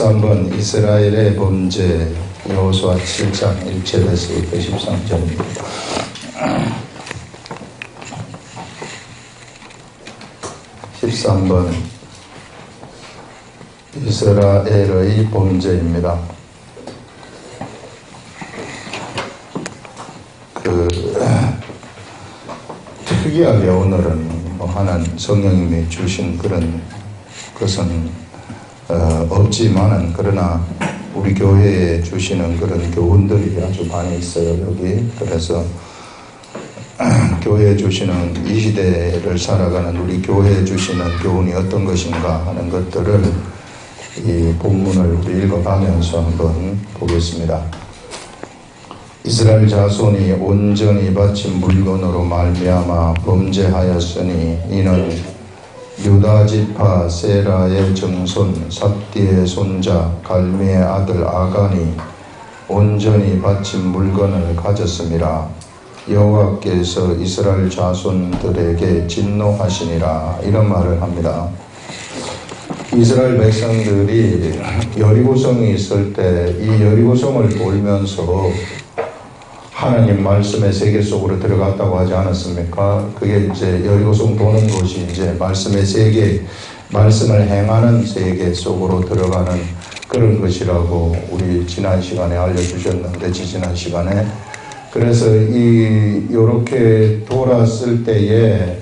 13번 이스라엘의 범죄 여호수아 7장 1절에서 13절입니다. 13번 이스라엘의 범죄입니다. 특이하게 오늘은 하나님 성령님이 주신 그런 것은 없지만은 그러나 우리 교회에 주시는 그런 교훈들이 아주 많이 있어요. 여기 그래서 교회에 주시는 이 시대를 살아가는 우리 교회에 주시는 교훈이 어떤 것인가 하는 것들을 이 본문을 우리 읽어가면서 한번 보겠습니다. 이스라엘 자손이 온전히 바친 물건으로 말미암아 범죄하였으니 이는 유다 지파 세라의 정손 삽디의 손자 갈미의 아들 아간이 온전히 바친 물건을 가졌음이라. 여호와께서 이스라엘 자손들에게 진노하시니라. 이런 말을 합니다. 이스라엘 백성들이 여리고성이 있을 때 이 여리고성을 돌면서 하나님 말씀의 세계 속으로 들어갔다고 하지 않았습니까? 그게 이제 여리고성 도는 곳이 이제 말씀의 세계, 말씀을 행하는 세계 속으로 들어가는 그런 것이라고 우리 지난 시간에 알려주셨는데, 지지난 시간에. 그래서 요렇게 돌았을 때에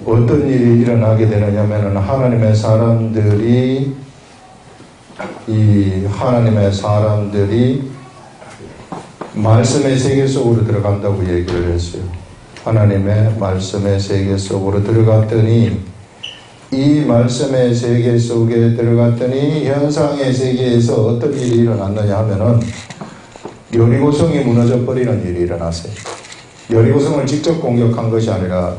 어떤 일이 일어나게 되느냐면은 하나님의 사람들이 말씀의 세계 속으로 들어간다고 얘기를 했어요. 하나님의 말씀의 세계 속으로 들어갔더니 이 말씀의 세계 속에 들어갔더니 현상의 세계에서 어떤 일이 일어났느냐 하면은 여리고성이 무너져 버리는 일이 일어났어요. 여리고성을 직접 공격한 것이 아니라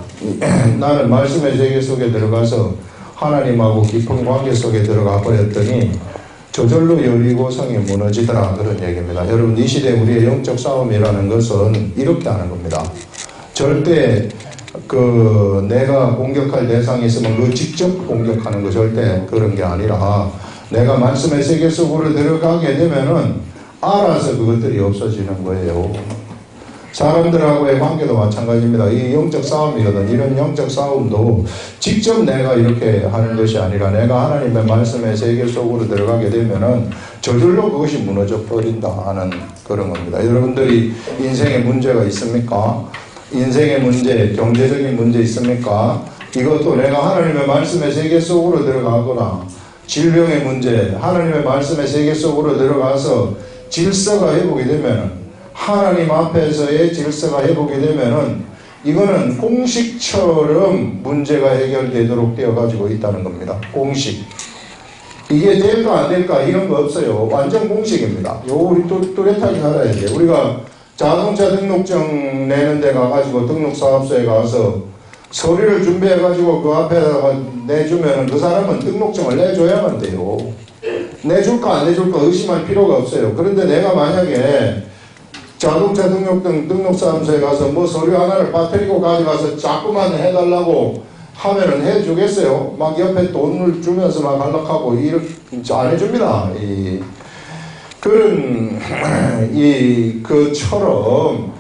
나는 말씀의 세계 속에 들어가서 하나님하고 깊은 관계 속에 들어가 버렸더니 저절로 여리고성이 무너지더라, 그런 얘기입니다. 여러분, 이 시대 우리의 영적 싸움이라는 것은 이렇게 하는 겁니다. 절대 내가 공격할 대상이 있으면 그 직접 공격하는 거 절대 그런 게 아니라 내가 말씀의 세계 속으로 들어가게 되면은 알아서 그것들이 없어지는 거예요. 사람들하고의 관계도 마찬가지입니다. 이 영적 싸움이거든. 이런 영적 싸움도 직접 내가 이렇게 하는 것이 아니라 내가 하나님의 말씀의 세계 속으로 들어가게 되면은 저절로 그것이 무너져 버린다 하는 그런 겁니다. 여러분들이 인생에 문제가 있습니까? 인생의 문제, 경제적인 문제 있습니까? 이것도 내가 하나님의 말씀의 세계 속으로 들어가거나 질병의 문제, 하나님의 말씀의 세계 속으로 들어가서 질서가 회복이 되면은, 하나님 앞에서의 질서가 회복이 되면은 이거는 공식처럼 문제가 해결되도록 되어가지고 있다는 겁니다. 공식. 이게 될까 안 될까 이런 거 없어요. 완전 공식입니다. 우리 뚜렷하게 알아야 돼요. 우리가 자동차 등록증 내는 데 가가지고 등록사업소에 가서 서류를 준비해가지고 그 앞에다가 내주면은 그 사람은 등록증을 내줘야만 돼요. 내줄까 안 내줄까 의심할 필요가 없어요. 그런데 내가 만약에 자동차 등록사무소에 가서 뭐 서류 하나를 빠뜨리고 가져가서 자꾸만 해달라고 하면은 해주겠어요? 막 옆에 돈을 주면서 막 연락하고 이렇게 안 해줍니다. 그처럼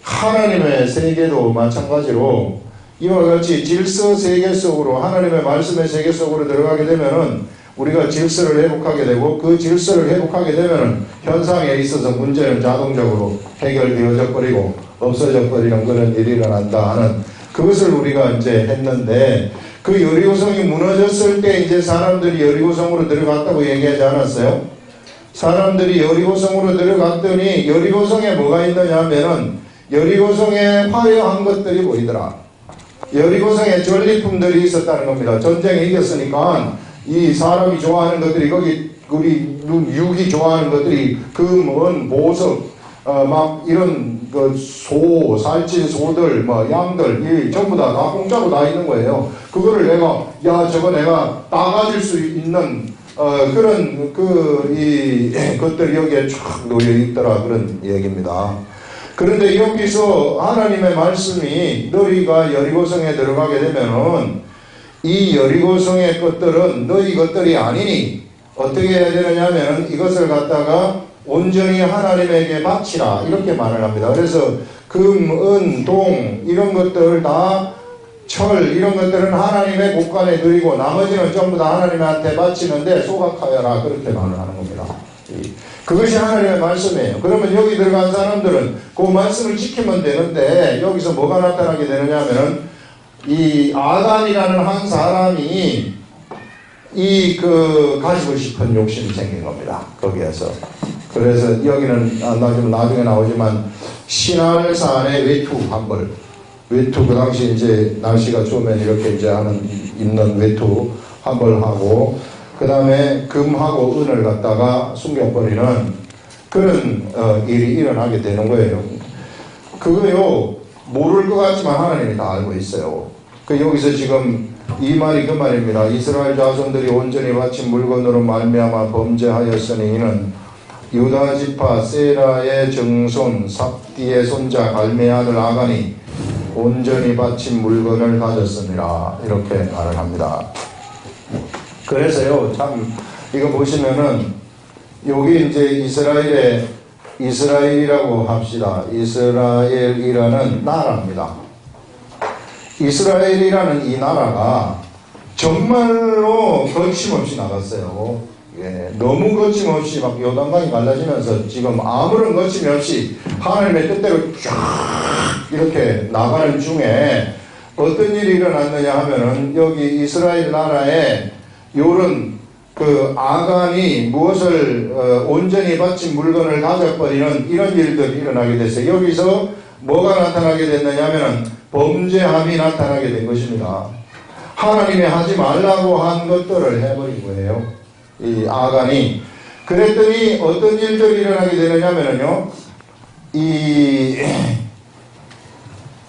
하나님의 세계도 마찬가지로 이와 같이 질서 세계 속으로, 하나님의 말씀의 세계 속으로 들어가게 되면은 우리가 질서를 회복하게 되고, 그 질서를 회복하게 되면은 현상에 있어서 문제는 자동적으로 해결되어져 버리고 없어져 버리는 그런 일이 일어난다 하는 그것을 우리가 이제 했는데, 그 여리고성이 무너졌을 때 이제 사람들이 여리고성으로 들어갔다고 얘기하지 않았어요? 사람들이 여리고성으로 들어갔더니 여리고성에 뭐가 있느냐 하면은 여리고성에 화려한 것들이 보이더라. 여리고성에 전리품들이 있었다는 겁니다. 전쟁에 이겼으니까 이 사람이 좋아하는 것들이, 거기 우리 육이 좋아하는 것들이 금은, 보석, 막 이런 살찐 소들, 양들, 전부 다 공짜로 다 있는 거예요. 그거를 내가 저거 내가 따가질 수 있는 그런 것들이 여기에 쫙 놓여 있더라, 그런 얘기입니다. 그런데 여기서 하나님의 말씀이 너희가 여리고성에 들어가게 되면은 이 여리고성의 것들은 너희 것들이 아니니 어떻게 해야 되느냐면 이것을 갖다가 온전히 하나님에게 바치라 이렇게 말을 합니다. 그래서 금, 은, 동 이런 것들 다 철 이런 것들은 하나님의 곳간에 드리고 나머지는 전부 다 하나님한테 바치는데 소각하여라 그렇게 말을 하는 겁니다. 그것이 하나님의 말씀이에요. 그러면 여기 들어간 사람들은 그 말씀을 지키면 되는데 여기서 뭐가 나타나게 되느냐면은 이 아간이라는 한 사람이 가지고 싶은 욕심이 생긴 겁니다. 거기에서. 그래서 여기는 나중에 나오지만 신할산의 외투 한 벌. 외투 그 당시 이제 날씨가 추우면 이렇게 이제 입는 외투 한 벌 하고 그 다음에 금하고 은을 갖다가 숨겨버리는 그런 일이 일어나게 되는 거예요. 그거요 모를 것 같지만 하나님이 다 알고 있어요. 여기서 지금 이 말이 그 말입니다. 이스라엘 자손들이 온전히 바친 물건으로 말미암아 범죄하였으니 이는 유다 지파 세라의 정손 삽디의 손자 갈메 아들 아간이 온전히 바친 물건을 가졌습니다. 이렇게 말을 합니다. 그래서요 참 이거 보시면은 여기 이제 이스라엘이라고 합시다. 이스라엘이라는 나라입니다. 이스라엘이라는 이 나라가 정말로 거침없이 나갔어요. 예, 너무 거침없이 막 요단강이 갈라지면서 지금 아무런 거침이 없이 하나님의 뜻대로 쫙 이렇게 나가는 중에 어떤 일이 일어났느냐 하면은 여기 이스라엘 나라에 요런 아간이 무엇을 온전히 바친 물건을 가져버리는 이런 일들이 일어나게 됐어요. 여기서 뭐가 나타나게 됐느냐 하면은 범죄함이 나타나게 된 것입니다. 하나님이 하지 말라고 한 것들을 해버린 거예요. 이 아간이. 그랬더니 어떤 일들이 일어나게 되느냐면요.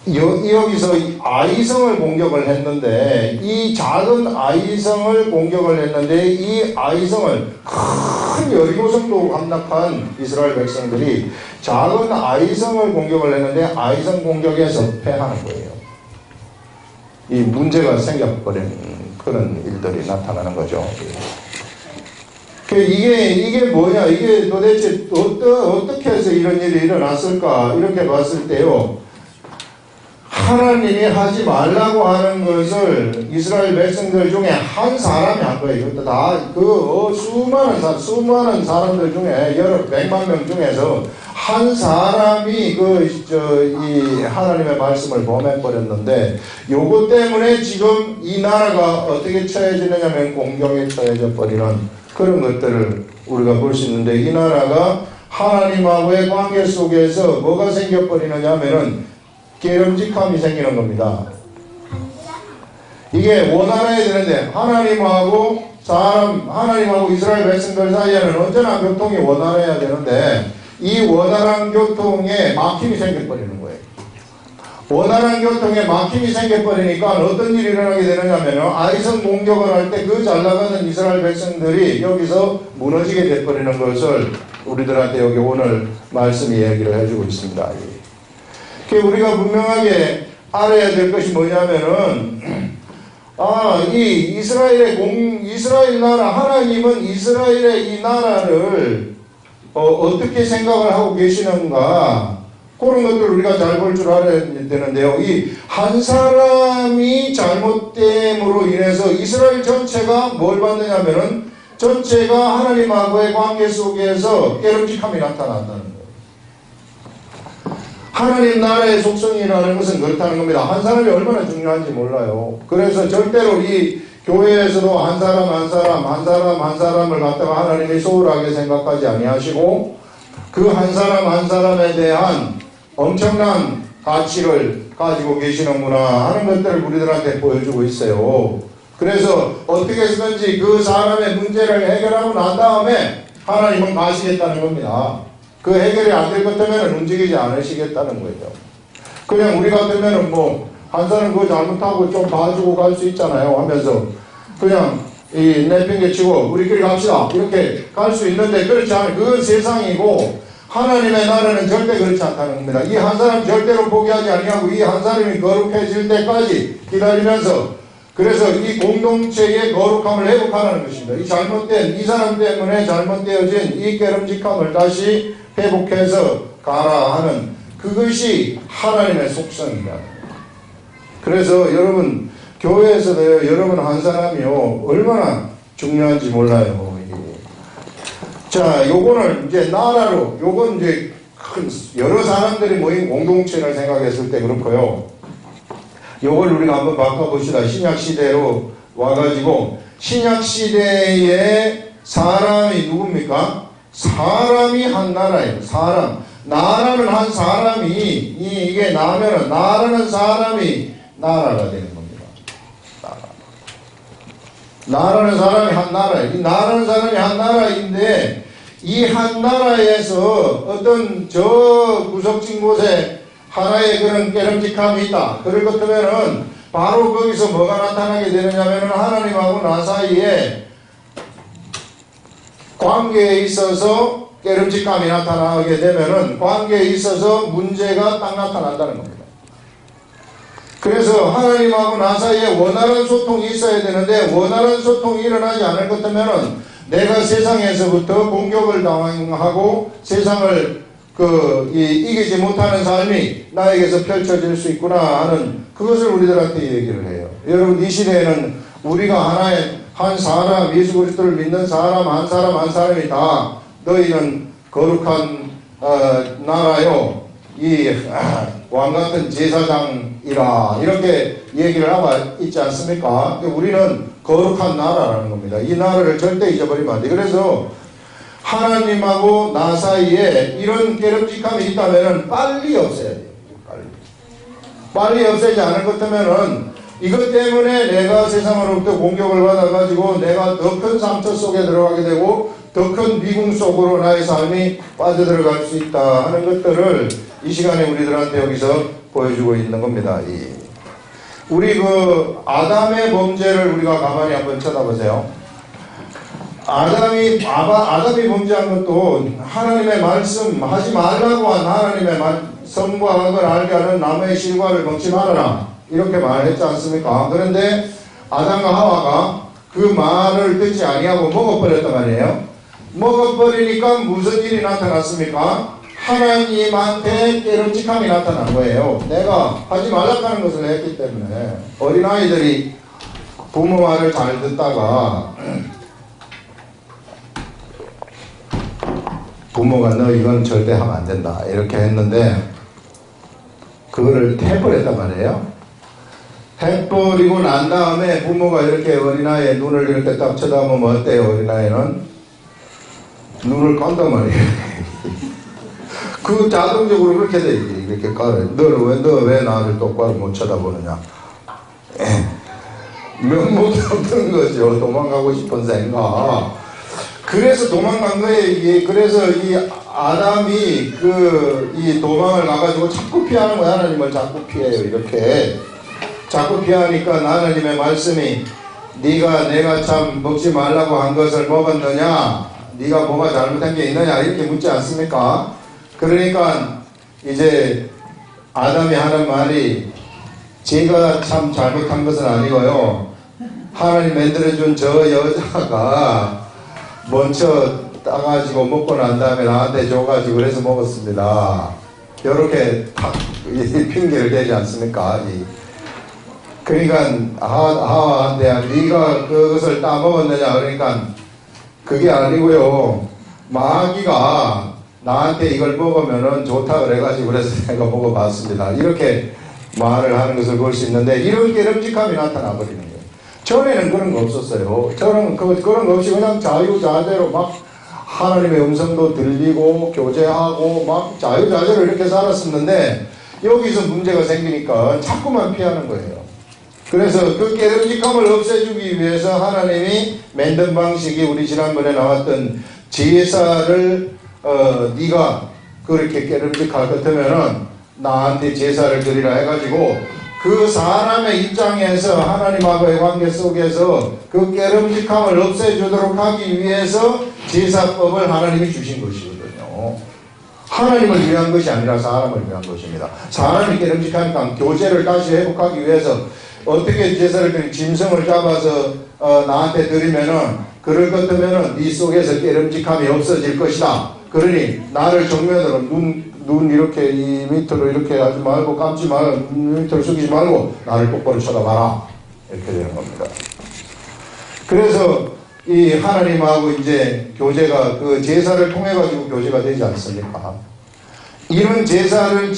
여기서 아이성을 공격을 했는데 이 작은 아이성을 공격을 했는데 이 아이성을 큰 여리고성도 함락한 이스라엘 백성들이 작은 아이성을 공격을 했는데 아이성 공격에서 패하는 거예요. 이 문제가 생겨버린 그런 일들이 나타나는 거죠. 이게 뭐냐, 이게 도대체 어떻게 해서 이런 일이 일어났을까 이렇게 봤을 때요, 하나님이 하지 말라고 하는 것을 이스라엘 백성들 중에 한 사람이 한 거예요. 이것도 다 수많은 사람들 중에 백만 명 중에서 한 사람이 이 하나님의 말씀을 범해버렸는데, 요것 때문에 지금 이 나라가 어떻게 처해지느냐면 공경에 처해져 버리는 그런 것들을 우리가 볼 수 있는데, 이 나라가 하나님하고의 관계 속에서 뭐가 생겨버리느냐 하면은 깨름직함이 생기는 겁니다. 이게 원활해야 되는데 하나님하고 이스라엘 백성들 사이에는 언제나 교통이 원활해야 되는데 이 원활한 교통에 막힘이 생겨버리는 거예요. 원활한 교통에 막힘이 생겨버리니까 어떤 일이 일어나게 되느냐면 아이성 공격을 할 때 그 잘 나가는 이스라엘 백성들이 여기서 무너지게 돼버리는 것을 우리들한테 여기 오늘 말씀이 얘기를 해주고 있습니다. 우리가 분명하게 알아야 될 것이 뭐냐면은, 이 이스라엘 나라, 하나님은 이스라엘의 이 나라를, 어떻게 생각을 하고 계시는가, 그런 것들을 우리가 잘 볼 줄 알아야 되는데요. 이 한 사람이 잘못됨으로 인해서 이스라엘 전체가 뭘 받느냐면은, 전체가 하나님하고의 관계 속에서 깨름직함이 나타난다는 거예요. 하나님 나라의 속성이라는 것은 그렇다는 겁니다. 한 사람이 얼마나 중요한지 몰라요. 그래서 절대로 이 교회에서도 한 사람을 갖다가 하나님이 소홀하게 생각하지 아니하시고 그 한 사람에 대한 엄청난 가치를 가지고 계시는구나 하는 것들을 우리들한테 보여주고 있어요. 그래서 어떻게 해서든지 그 사람의 문제를 해결하고 난 다음에 하나님은 가시겠다는 겁니다. 그 해결이 안 될 것 때문에 움직이지 않으시겠다는 거예요. 그냥 우리 같으면은 한 사람 그거 잘못하고 좀 봐주고 갈 수 있잖아요 하면서 그냥 내팽개 치고 우리끼리 갑시다 이렇게 갈 수 있는데 그렇지 않아요. 그건 세상이고 하나님의 나라는 절대 그렇지 않다는 겁니다. 이 한 사람 절대로 포기하지 아니하고 이 한 사람이 거룩해질 때까지 기다리면서 그래서 이 공동체의 거룩함을 회복하라는 것입니다. 이 잘못된, 이 사람 때문에 잘못되어진 이 깨름직함을 다시 회복해서 가라 하는 그것이 하나님의 속성입니다. 그래서 여러분, 교회에서도 여러분 한 사람이요, 얼마나 중요한지 몰라요. 자, 요거는 이제 나라로, 요건 이제 큰, 여러 사람들이 모인 공동체를 생각했을 때 그렇고요. 요걸 우리가 한번 바꿔봅시다. 신약시대로 와가지고, 신약시대에 사람이 누굽니까? 사람이 한 나라예요. 사람. 나라는 한 사람이, 이게 나면은, 나라는 사람이 나라가 되는 겁니다. 나라는 사람이 한 나라예요. 이 나라는 사람이 한 나라인데, 이 한 나라에서 어떤 저 구석진 곳에 하나의 그런 깨름직함이 있다. 그럴 것 같으면은 바로 거기서 뭐가 나타나게 되느냐면은 하나님하고 나 사이에 관계에 있어서 깨름직함이 나타나게 되면은 관계에 있어서 문제가 딱 나타난다는 겁니다. 그래서 하나님하고 나 사이에 원활한 소통이 있어야 되는데 원활한 소통이 일어나지 않을 것 같으면은 내가 세상에서부터 공격을 당하고 세상을 이기지 못하는 삶이 나에게서 펼쳐질 수 있구나 하는 그것을 우리들한테 얘기를 해요. 여러분, 이 시대에는 우리가 하나의 한 사람, 예수 그리스도를 믿는 사람 한 사람이 다 너희는 거룩한 나라요, 이 왕같은 제사장이라 이렇게 얘기를 하고 있지 않습니까? 우리는 거룩한 나라라는 겁니다. 이 나라를 절대 잊어버리면 안 돼. 그래서 하나님하고 나 사이에 이런 깨름직함이 있다면 빨리 없애야 돼요. 빨리 없애지 않을 것 같으면은 이것 때문에 내가 세상으로부터 공격을 받아가지고 내가 더 큰 상처 속에 들어가게 되고 더 큰 미궁 속으로 나의 삶이 빠져들어갈 수 있다 하는 것들을 이 시간에 우리들한테 여기서 보여주고 있는 겁니다. 우리 아담의 범죄를 우리가 가만히 한번 쳐다보세요. 아담이 범죄한 것도 하나님의 말씀 하지 말라고 한 하나님의 선과 악을 알게 하는 나무의 실과를 먹지 말아라 이렇게 말했지 않습니까? 그런데 아담과 하와가 그 말을 듣지 아니하고 먹어버렸단 말이에요. 먹어버리니까 무슨 일이 나타났습니까? 하나님한테 깨름직함이 나타난 거예요. 내가 하지 말라고 하는 것을 했기 때문에. 어린아이들이 부모 말을 잘 듣다가 부모가 너 이건 절대 하면 안 된다 이렇게 했는데 그거를 해버렸단 말이에요. 해버리고 난 다음에 부모가 이렇게 어린아이의 눈을 이렇게 딱 쳐다보면 어때요? 어린아이는 눈을 깜단 말이에요. 그 자동적으로 그렇게 돼 이렇게 깔아요. 너 왜 나를 똑바로 못 쳐다보느냐? 면목 없는 거죠. 도망가고 싶은 생각. 그래서 도망간 거예요. 이게 그래서 이 아담이 이 도망을 가가지고 자꾸 피하는 거야. 하나님을 자꾸 피해요. 이렇게 자꾸 피하니까 하나님의 말씀이 내가 참 먹지 말라고 한 것을 먹었느냐? 네가 뭐가 잘못한 게 있느냐? 이렇게 묻지 않습니까? 그러니까 이제 아담이 하는 말이 제가 참 잘못한 것은 아니고요. 하나님 만들어준 저 여자가 먼저 따가지고 먹고 난 다음에 나한테 줘가지고 그래서 먹었습니다. 이렇게 탁 핑계를 대지 않습니까? 그러니까 하와한테 네가 그것을 따먹었느냐 그러니까 그게 아니고요. 마귀가 나한테 이걸 먹으면은 좋다 그래가지고 그래서 내가 먹어봤습니다. 이렇게 말을 하는 것을 볼 수 있는데 이런 깨름직함이 나타나 버리는 거예요. 전에는 그런 거 없었어요. 저는 그런 거 없이 그냥 자유자재로 막 하나님의 음성도 들리고 교제하고 막 자유자재로 이렇게 살았었는데 여기서 문제가 생기니까 자꾸만 피하는 거예요. 그래서 그 깨름직함을 없애주기 위해서 하나님이 만든 방식이 우리 지난번에 나왔던 제사를 네가 그렇게 깨름직할 것 같으면은 나한테 제사를 드리라 해가지고 그 사람의 입장에서 하나님하고의 관계 속에서 그 깨름직함을 없애주도록 하기 위해서 제사법을 하나님이 주신 것이거든요. 하나님을 위한 것이 아니라 사람을 위한 것입니다. 사람이 깨름직하니까 교제를 다시 회복하기 위해서 어떻게 제사를 드리 짐승을 잡아서 나한테 드리면은 그럴 것 같으면은 네 속에서 깨름직함이 없어질 것이다. 그러니 나를 정면으로 눈 이렇게 이 밑으로 이렇게 하지 말고 감지 말고 눈 밑으로 숙이지 말고 나를 똑바로 쳐다봐라. 이렇게 되는 겁니다. 그래서 이 하나님하고 이제 교제가 그 제사를 통해 가지고 교제가 되지 않습니까? 이런 제사를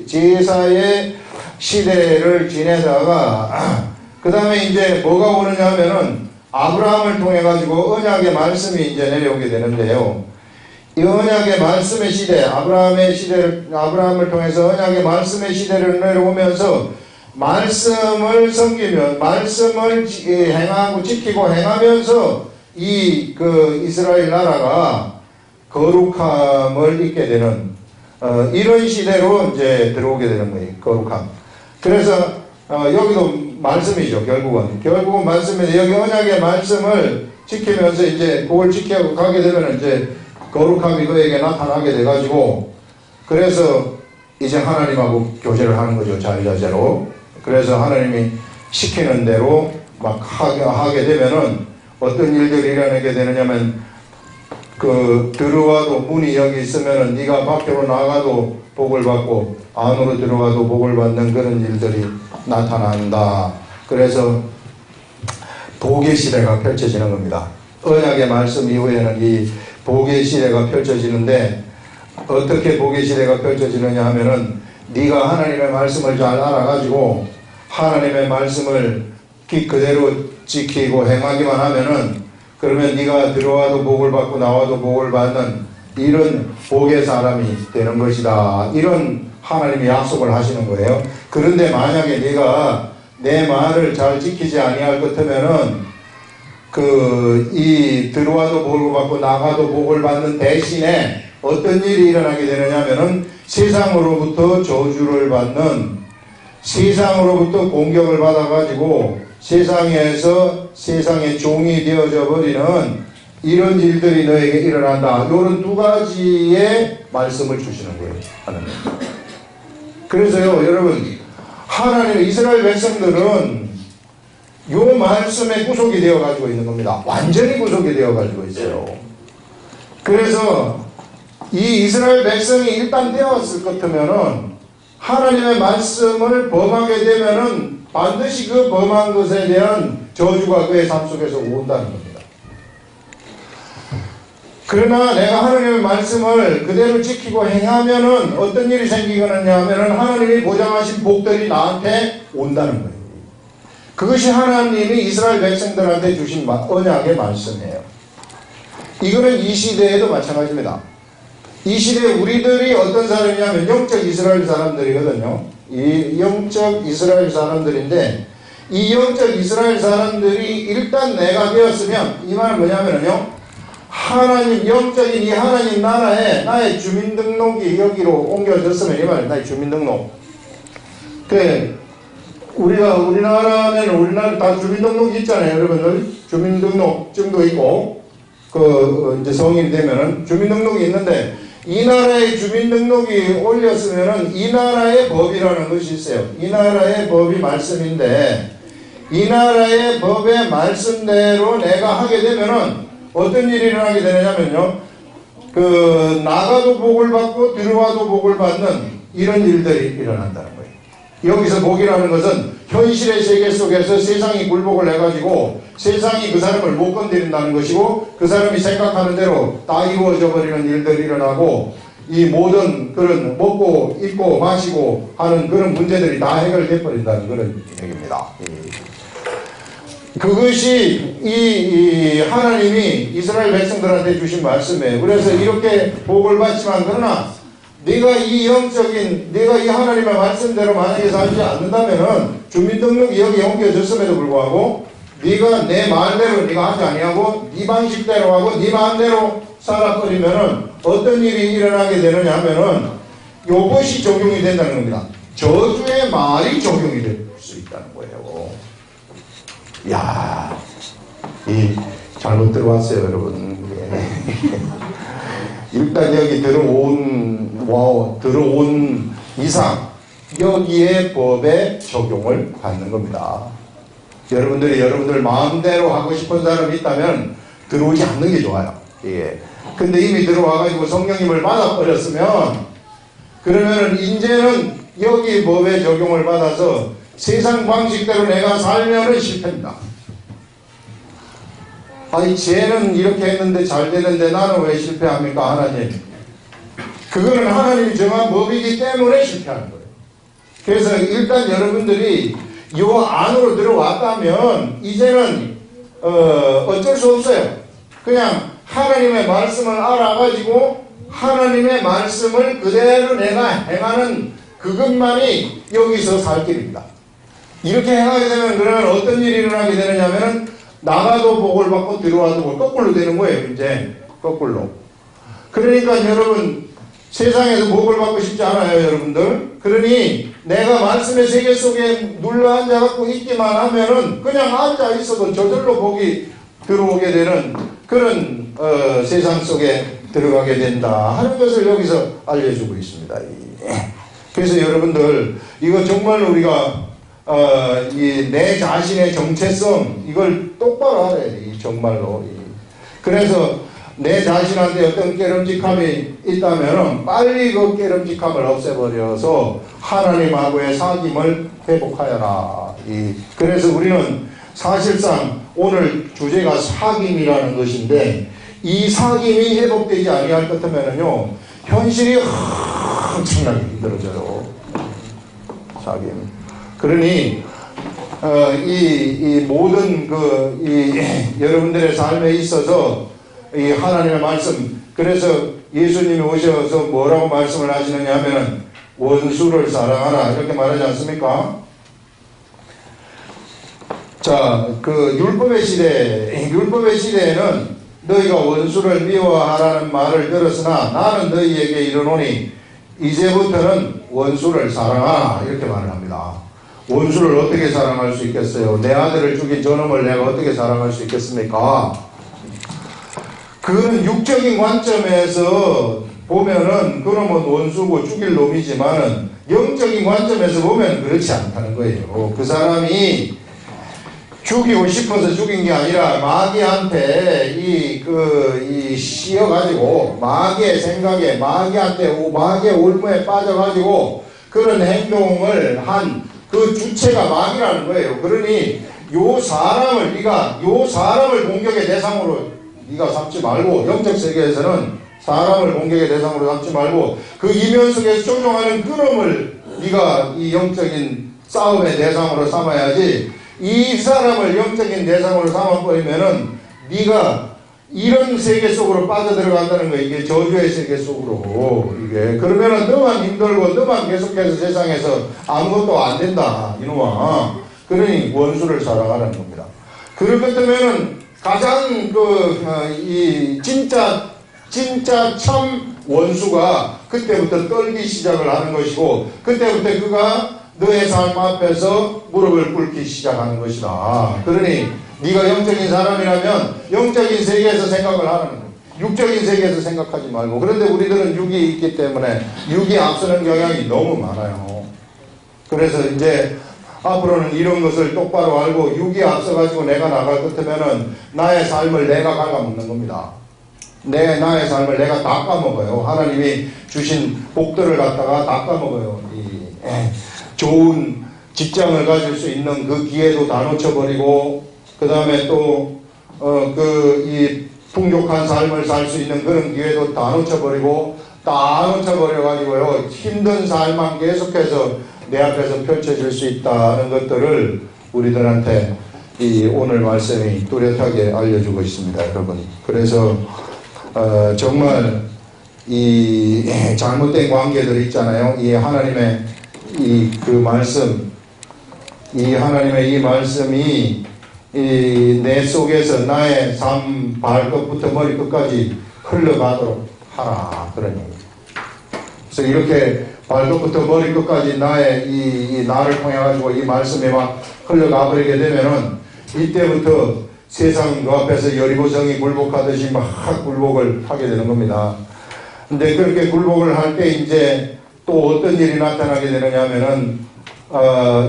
제사의 시대를 지내다가 그 다음에 이제 뭐가 오느냐 하면은 아브라함을 통해 가지고 언약의 말씀이 이제 내려오게 되는데요. 이 언약의 말씀의 시대, 아브라함을 통해서 언약의 말씀의 시대를 내려오면서 말씀을 섬기면, 말씀을 행하고 지키고 행하면서 그 이스라엘 나라가 거룩함을 잊게 되는 이런 시대로 이제 들어오게 되는 거예요. 거룩함. 그래서 여기도 말씀이죠. 결국은 말씀인데 여기 언약의 말씀을 지키면서 이제 그걸 지켜 가게 되면 이제 거룩함이 그에게 나타나게 돼가지고 그래서 이제 하나님하고 교제를 하는 거죠. 자유자재로. 그래서 하나님이 시키는 대로 막 하게 되면은 어떤 일들이 일어나게 되느냐면 그 들어와도 문이 여기 있으면은 네가 밖으로 나가도 복을 받고 안으로 들어가도 복을 받는 그런 일들이 나타난다. 그래서 복의 시대가 펼쳐지는 겁니다. 언약의 말씀 이후에는 이 복의 시대가 펼쳐지는데 어떻게 복의 시대가 펼쳐지느냐 하면은 네가 하나님의 말씀을 잘 알아가지고 하나님의 말씀을 그대로 지키고 행하기만 하면은 그러면 네가 들어와도 복을 받고 나와도 복을 받는 이런 복의 사람이 되는 것이다. 이런 하나님이 약속을 하시는 거예요. 그런데 만약에 네가 내 말을 잘 지키지 아니할 것 같으면은 이 들어와도 복을 받고 나가도 복을 받는 대신에 어떤 일이 일어나게 되느냐면은 세상으로부터 저주를 받는, 세상으로부터 공격을 받아가지고 세상에서 세상의 종이 되어져 버리는 이런 일들이 너에게 일어난다. 이런 두 가지의 말씀을 주시는 거예요. 하나님. 그래서요, 여러분, 하나님, 이스라엘 백성들은 요 말씀에 구속이 되어 가지고 있는 겁니다. 완전히 구속이 되어 가지고 있어요. 그래서 이 이스라엘 백성이 일단 되었을 것 같으면은 하나님의 말씀을 범하게 되면은 반드시 그 범한 것에 대한 저주가 그의 삶 속에서 온다는 겁니다. 그러나 내가 하나님의 말씀을 그대로 지키고 행하면은 어떤 일이 생기거든요 하면은 하나님이 보장하신 복들이 나한테 온다는 거예요. 그것이 하나님이 이스라엘 백성들한테 주신 언약의 말씀이에요. 이거는 이 시대에도 마찬가지입니다. 이 시대에 우리들이 어떤 사람이냐면 영적 이스라엘 사람들이거든요. 이 영적 이스라엘 사람들인데 이 영적 이스라엘 사람들이 일단 내가 되었으면 이 말은 뭐냐면요. 하나님, 영적인 이 하나님 나라에 나의 주민등록이 여기로 옮겨졌으면 이 말이에요. 나의 주민등록. 우리나라는 우리나라 다 주민등록이 있잖아요. 여러분들. 주민등록증도 있고, 이제 성인이 되면은 주민등록이 있는데, 이 나라의 주민등록이 올렸으면은 이 나라의 법이라는 것이 있어요. 이 나라의 법이 말씀인데, 이 나라의 법의 말씀대로 내가 하게 되면은 어떤 일이 일어나게 되느냐면요. 나가도 복을 받고 들어와도 복을 받는 이런 일들이 일어난다는 거예요. 여기서 복이라는 것은 현실의 세계 속에서 세상이 굴복을 해가지고 세상이 그 사람을 못 건드린다는 것이고 그 사람이 생각하는 대로 다 이루어져 버리는 일들이 일어나고 이 모든 그런 먹고 입고 마시고 하는 그런 문제들이 다 해결돼 버린다는 그런 얘기입니다. 그것이 이 하나님이 이스라엘 백성들한테 주신 말씀이에요. 그래서 이렇게 복을 받지만 그러나 네가 이 하나님의 말씀대로 만약에 살지 않는다면은 주민등록이 여기 옮겨졌음에도 불구하고 네가 내 말대로 네가 하지 아니하고 네 방식대로 하고 네 마음대로 살아버리면은 어떤 일이 일어나게 되느냐 하면은 이것이 적용이 된다는 겁니다. 저주의 말이 적용이 될 수 있다는 거예요. 야, 잘못 들어왔어요, 여러분. 일단 여기 들어온 이상 여기에 법의 적용을 받는 겁니다. 여러분들이 여러분들 마음대로 하고 싶은 사람이 있다면 들어오지 않는 게 좋아요. 예. 근데 이미 들어와가지고 성령님을 받아버렸으면 그러면 이제는 여기 법의 적용을 받아서 세상 방식대로 내가 살면은 실패입니다. 아니 쟤는 이렇게 했는데 잘 되는데 나는 왜 실패합니까 하나님? 그거는 하나님이 정한 법이기 때문에 실패하는 거예요. 그래서 일단 여러분들이 요 안으로 들어왔다면 이제는 어쩔 수 없어요. 그냥 하나님의 말씀을 알아가지고 하나님의 말씀을 그대로 내가 행하는 그것만이 여기서 살 길입니다. 이렇게 행하게 되면 그러면 어떤 일이 일어나게 되느냐면은 나가도 복을 받고 들어와도 복, 거꾸로 되는 거예요. 이제 거꾸로. 그러니까 여러분 세상에서 복을 받고 싶지 않아요, 여러분들. 그러니 내가 말씀의 세계 속에 눌러 앉아갖고 있기만 하면은 그냥 앉아 있어도 저절로 복이 들어오게 되는 그런 세상 속에 들어가게 된다 하는 것을 여기서 알려주고 있습니다. 그래서 여러분들 이거 정말 우리가 이 내 자신의 정체성 이걸 똑바로 알아야 돼. 정말로. 그래서 내 자신한테 어떤 깨름직함이 있다면 빨리 그 깨름직함을 없애버려서 하나님하고의 사귐을 회복하여라. 그래서 우리는 사실상 오늘 주제가 사귐이라는 것인데 이 사귐이 회복되지 아니할 것 같으면요 현실이 엄청나게 힘들어져요. 사귐. 그러니 이 모든 여러분들의 삶에 있어서 이 하나님의 말씀, 그래서 예수님이 오셔서 뭐라고 말씀을 하시느냐 하면은 원수를 사랑하라 이렇게 말하지 않습니까? 자, 그 율법의 시대에는 너희가 원수를 미워하라는 말을 들었으나 나는 너희에게 이르노니 이제부터는 원수를 사랑하라 이렇게 말을 합니다. 원수를 어떻게 사랑할 수 있겠어요? 내 아들을 죽인 저놈을 내가 어떻게 사랑할 수 있겠습니까? 그거는 육적인 관점에서 보면은 그놈은 원수고 죽일 놈이지만 영적인 관점에서 보면 그렇지 않다는 거예요. 그 사람이 죽이고 싶어서 죽인 게 아니라 마귀한테 씌어가지고 마귀의 생각에 마귀의 올무에 빠져가지고 그런 행동을 한 그 주체가 마귀라는 거예요. 그러니 요 사람을 공격의 대상으로 네가 삼지 말고 영적 세계에서는 사람을 공격의 대상으로 삼지 말고 그 이면 속에서 조종하는 그놈을 네가 이 영적인 싸움의 대상으로 삼아야지. 이 사람을 영적인 대상으로 삼아버리면은 네가 이런 세계 속으로 빠져들어간다는 거예요. 이게 저주의 세계 속으로. 이게 그러면은 너만 힘들고 너만 계속해서 세상에서 아무것도 안 된다 이놈아. 그러니 원수를 사랑하라는 겁니다. 그렇기 때문에는 가장 진짜 참 원수가 그때부터 떨기 시작을 하는 것이고 그때부터 그가 너의 삶 앞에서 무릎을 꿇기 시작하는 것이다. 그러니 네가 영적인 사람이라면 영적인 세계에서 생각을 하라는 거야. 육적인 세계에서 생각하지 말고. 그런데 우리들은 육이 있기 때문에 육이 앞서는 경향이 너무 많아요. 그래서 이제 앞으로는 이런 것을 똑바로 알고 육이 앞서가지고 내가 나갈 것 같으면은 나의 삶을 내가 갉아먹는 겁니다. 나의 삶을 내가 다 까먹어요. 하나님이 주신 복들을 갖다가 다 까먹어요. 좋은 직장을 가질 수 있는 그 기회도 다 놓쳐버리고 그 다음에 또 이 풍족한 삶을 살 수 있는 그런 기회도 다 놓쳐버리고 다 놓쳐버려가지고요 힘든 삶만 계속해서 내 앞에서 펼쳐질 수 있다는 것들을 우리들한테 이 오늘 말씀이 뚜렷하게 알려주고 있습니다, 여러분. 그래서 정말 이 잘못된 관계들 있잖아요. 이 하나님의 그 말씀, 이 하나님의 이 말씀이 내 속에서 나의 삶 발끝부터 머리끝까지 흘러가도록 하라 그런 얘기입니다. 그래서 이렇게 발끝부터 머리끝까지 나의 나를 통해 가지고 이 말씀이 막 흘러가 버리게 되면은 이때부터 세상 그 앞에서 여리고성이 굴복하듯이 막 굴복을 하게 되는 겁니다. 근데 그렇게 굴복을 할 때 이제 또 어떤 일이 나타나게 되느냐 하면은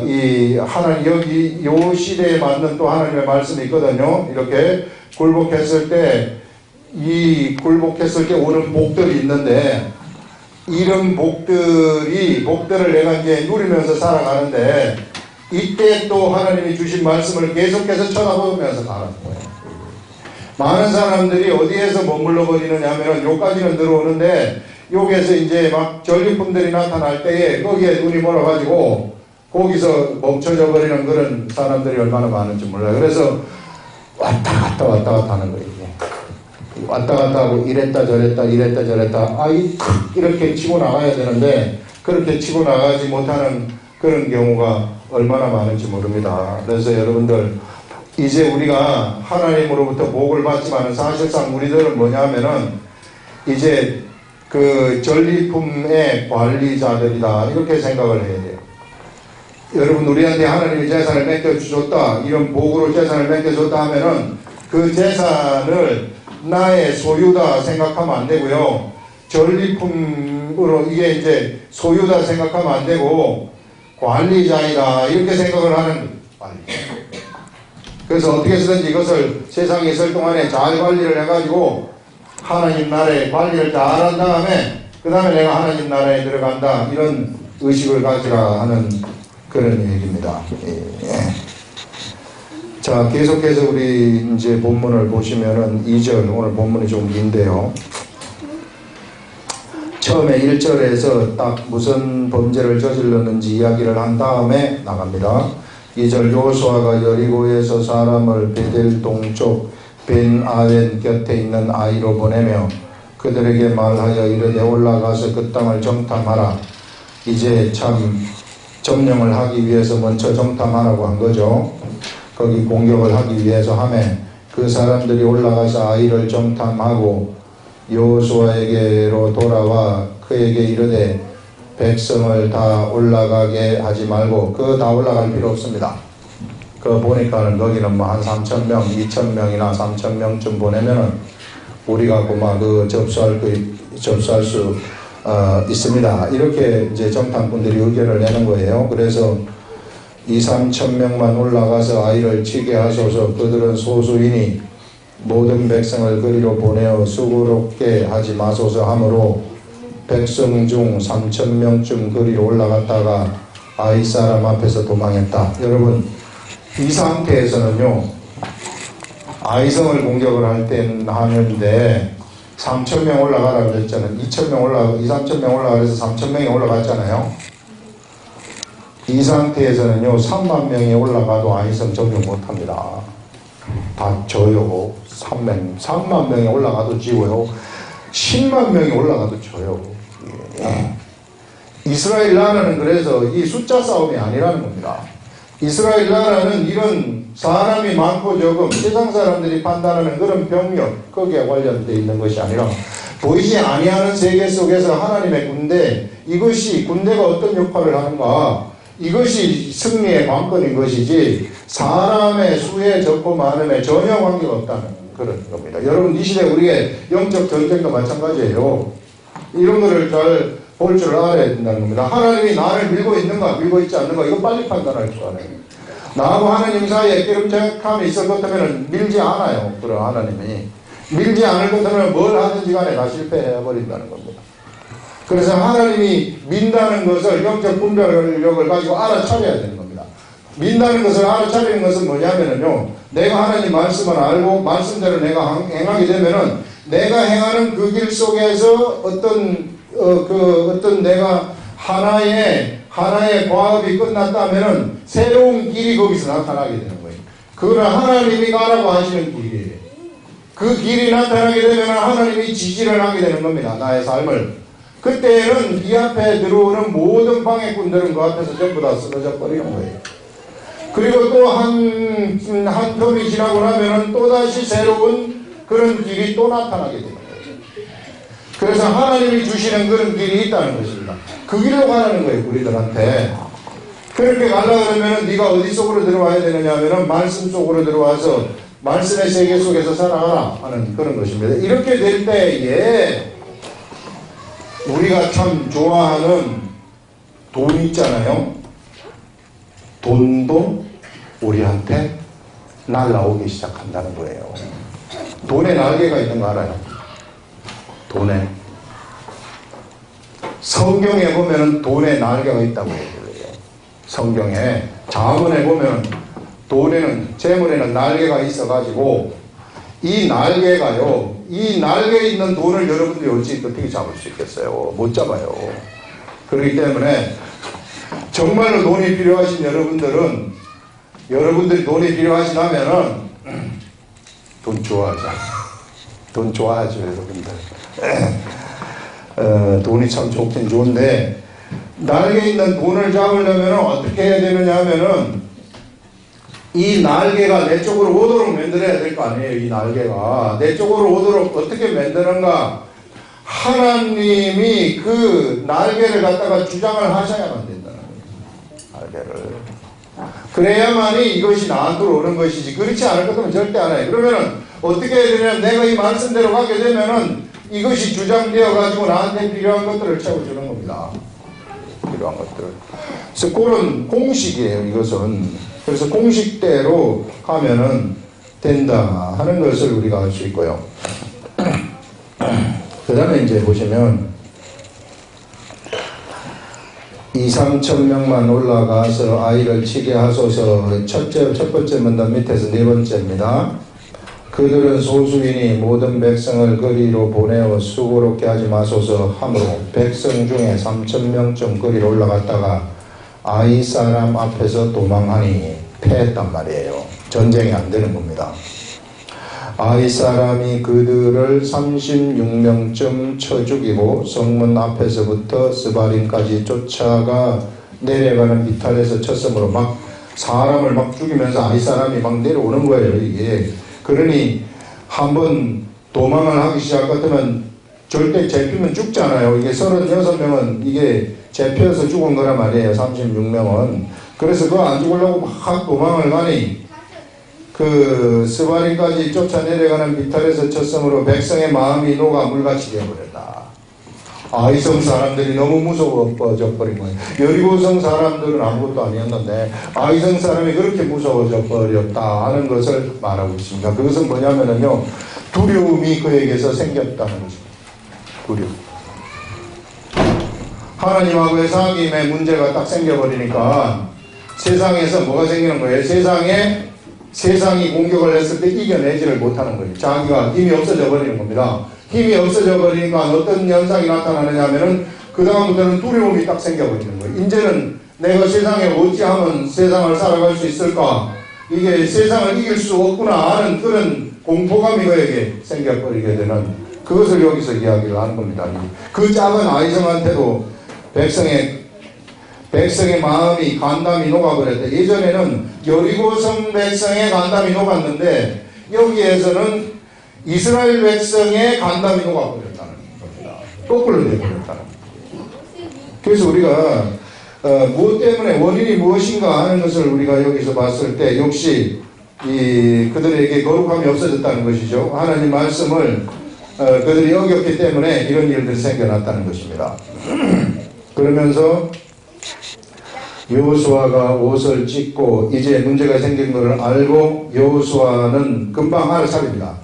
이 하나님 여기 요 시대에 맞는 또 하나님의 말씀이 있거든요. 이렇게 굴복했을 때 오는 복들이 있는데 이런 복들을 내가 이제 누리면서 살아가는데 이때 또 하나님이 주신 말씀을 계속해서 쳐다보면서 가는 거예요. 많은 사람들이 어디에서 머물러 버리느냐 하면은 요까지는 들어오는데 여기에서 이제 막 전리품들이 나타날 때에 거기에 눈이 멀어가지고 거기서 멈춰져 버리는 그런 사람들이 얼마나 많은지 몰라요. 그래서 왔다 갔다 하는 거예요. 왔다 갔다 하고 이랬다 저랬다 이렇게 치고 나가야 되는데 그렇게 치고 나가지 못하는 그런 경우가 얼마나 많은지 모릅니다. 그래서 여러분들 이제 우리가 하나님으로부터 복을 받지만 사실상 우리들은 뭐냐면은 이제 그 전리품의 관리자들이다 이렇게 생각을 해야 돼요. 여러분 우리한테 하나님이 재산을 맡겨주셨다 이런 복으로 재산을 맡겨줬다 하면은 그 재산을 나의 소유다 생각하면 안 되고요. 전리품으로 이게 이제 소유다 생각하면 안 되고 관리자이다 이렇게 생각을 하는 거예요. 그래서 어떻게 해서든지 이것을 세상에 있을 동안에 잘 관리를 해가지고 하나님 나라의 관리를 잘한 다음에 그 다음에 내가 하나님 나라에 들어간다 이런 의식을 가지라 하는 그런 얘기입니다. 자, 계속해서 우리 이제 본문을 보시면은 2절, 오늘 본문이 좀 긴데요. 처음에 1절에서 딱 무슨 범죄를 저질렀는지 이야기를 한 다음에 나갑니다. 2절 요수아가 여리고에서 사람을 베델 동쪽 벤 아벤 곁에 있는 아이로 보내며 그들에게 말하여 이르되 올라가서 그 땅을 정탐하라. 이제 참 점령을 하기 위해서 먼저 정탐하라고 한 거죠. 거기 공격을 하기 위해서 하매 그 사람들이 올라가서 아이를 정탐하고 여호수아에게로 돌아와 그에게 이르되 백성을 다 올라가게 하지 말고 그 다 올라갈 필요 없습니다. 그 보니까는 거기는 뭐 한 3,000명, 2,000명이나 3,000명쯤 보내면은 우리가 고마 그 접수할 수 있습니다. 이렇게 이제 정탐꾼들이 의견을 내는 거예요. 그래서 2,000~3,000명만 올라가서 아이를 치게 하소서. 그들은 소수이니 모든 백성을 그리로 보내어 수고롭게 하지 마소서 하므로 백성 중 3,000명쯤 그리로 올라갔다가 아이 사람 앞에서 도망했다. 여러분 이 상태에서는요 아이성을 공격을 할 때는 하는데 3,000명 올라가라고 그랬잖아요. 2,3,000명 올라가서 3,000명이 올라갔잖아요. 이 상태에서는요 3만 명이 올라가도 아이성 적용 못합니다. 다 져요. 3만 명이 올라가도 지고요 10만 명이 올라가도 져요. 이스라엘 나라는 그래서 이 숫자 싸움이 아니라는 겁니다. 이스라엘 나라는 이런 사람이 많고 적음 세상 사람들이 판단하는 그런 병력 거기에 관련되어 있는 것이 아니라 보이지 아니하는 세계 속에서 하나님의 군대 이것이 군대가 어떤 역할을 하는가 이것이 승리의 관건인 것이지 사람의 수에 적고 많음에 전혀 관계가 없다는 그런 겁니다. 여러분 이 시대 우리의 영적 전쟁도 마찬가지예요. 이런 거를 잘 볼 줄 알아야 된다는 겁니다. 하나님이 나를 밀고 있는가 밀고 있지 않는가 이거 빨리 판단할 줄 알아요. 나하고 하나님 사이에 깨름직함이 있을 것 같으면 밀지 않아요. 그런 하나님이 밀지 않을 것 같으면 뭘 하든지 간에 다 실패해 버린다는 겁니다. 그래서 하나님이 민다는 것을 영적 분별력을 가지고 알아차려야 되는 겁니다. 민다는 것을 알아차리는 것은 뭐냐면요 내가 하나님 말씀을 알고 말씀대로 내가 행하게 되면은 내가 행하는 그 길 속에서 어떤 내가 하나의 과업이 끝났다면은 새로운 길이 거기서 나타나게 되는 거예요. 그거는 하나님이 가라고 하시는 길이에요. 그 길이 나타나게 되면 하나님이 지지를 하게 되는 겁니다. 나의 삶을. 그때는 이 앞에 들어오는 모든 방해꾼들은 그 앞에서 전부 다 쓰러져 버리는 거예요. 그리고 또 한 텀이 지나고 나면은 또다시 새로운 그런 길이 또 나타나게 됩니다. 그래서 하나님이 주시는 그런 길이 있다는 것입니다. 그 길로 가라는 거예요, 우리들한테. 그렇게 가려고 하면 네가 어디 속으로 들어와야 되느냐 하면 말씀 속으로 들어와서 말씀의 세계 속에서 살아가라 하는 그런 것입니다. 이렇게 될 때에 우리가 참 좋아하는 돈 있잖아요. 돈도 우리한테 날라오기 시작한다는 거예요. 돈에 날개가 있는 거 알아요? 돈에. 성경에 보면은 돈에 날개가 있다고 얘기해요. 성경에 자문에 보면 돈에는, 재물에는 날개가 있어가지고 이 날개가요, 이 날개에 있는 돈을 여러분들이 어떻게 잡을 수 있겠어요? 못 잡아요. 그렇기 때문에 정말로 돈이 필요하신 여러분들이 돈이 필요하시다면은 돈 좋아하죠. 돈 좋아하죠, 여러분들. 돈이 참 좋긴 좋은데, 날개 있는 돈을 잡으려면 어떻게 해야 되느냐 하면은, 이 날개가 내 쪽으로 오도록 만들어야 될 거 아니에요. 이 날개가 내 쪽으로 오도록 어떻게 만드는가? 하나님이 그 날개를 갖다가 주장을 하셔야만 된다는 거예요. 날개를. 그래야만이 이것이 나한테로 오는 것이지, 그렇지 않을 것은 절대 안 해요. 그러면은 어떻게 해야 되냐면, 내가 이 말씀대로 가게 되면은 이것이 주장되어 가지고 나한테 필요한 것들을 채워주는 겁니다. 필요한 것들. 그래서 그런 공식이에요, 이것은. 그래서 공식대로 가면은 된다 하는 것을 우리가 알 수 있고요. 그 다음에 이제 보시면 2-3천 명만 올라가서 아이를 치게 하소서. 첫 번째 문단 밑에서 네 번째입니다. 그들은 소수이니 모든 백성을 거리로 보내어 수고롭게 하지 마소서 하므로 백성 중에 3,000명쯤 거리로 올라갔다가 아이 사람 앞에서 도망하니 패했단 말이에요. 전쟁이 안 되는 겁니다. 아이 사람이 그들을 36명쯤 쳐 죽이고 성문 앞에서부터 스바림까지 쫓아가 내려가는 비탈에서 쳤으므로 막 사람을 막 죽이면서 아이 사람이 막 내려오는 거예요. 이게 그러니 한번 도망을 하기 시작 같으면 절대 잡히면 죽잖아요. 이게 36명은 이게 잡혀서 죽은 거란 말이에요. 36명은. 그래서 그거 안 죽으려고 막 도망을 가니 그 스바림까지 쫓아 내려가는 비탈에서 쳤으므로 백성의 마음이 녹아 물같이 되어버렸다. 아이성 사람들이 너무 무서워져 버린 거예요. 여리고성 사람들은 아무것도 아니었는데 아이성 사람이 그렇게 무서워져 버렸다 하는 것을 말하고 있습니다. 그것은 뭐냐면요, 두려움이 그에게서 생겼다는 것입니다. 두려움. 하나님하고의 사귐의 문제가 딱 생겨버리니까 세상에서 뭐가 생기는 거예요? 세상이 공격을 했을 때 이겨내지를 못하는 거예요. 자기가 힘이 없어져 버리는 겁니다. 힘이 없어져 버리니까 어떤 현상이 나타나느냐 하면은 그 다음부터는 두려움이 딱 생겨버리는 거예요. 이제는 내가 세상에 어찌하면 세상을 살아갈 수 있을까? 이게 세상을 이길 수 없구나 하는 그런 공포감이 그에게 생겨버리게 되는, 그것을 여기서 이야기를 하는 겁니다. 그 작은 아이성한테도 백성의 마음이 간담이 녹아버렸다. 예전에는 여리고성 백성의 간담이 녹았는데 여기에서는 이스라엘 백성의 간담이 녹아버렸다는 겁니다. 거꾸로 되어버렸다는 겁니다. 그래서 우리가 무엇 때문에, 원인이 무엇인가 하는 것을 우리가 여기서 봤을 때 역시 그들에게 거룩함이 없어졌다는 것이죠. 하나님 말씀을 그들이 어겼기 때문에 이런 일들이 생겨났다는 것입니다. 그러면서 여호수아가 옷을 찢고 이제 문제가 생긴 것을 알고 여호수아는 금방 알아차립니다.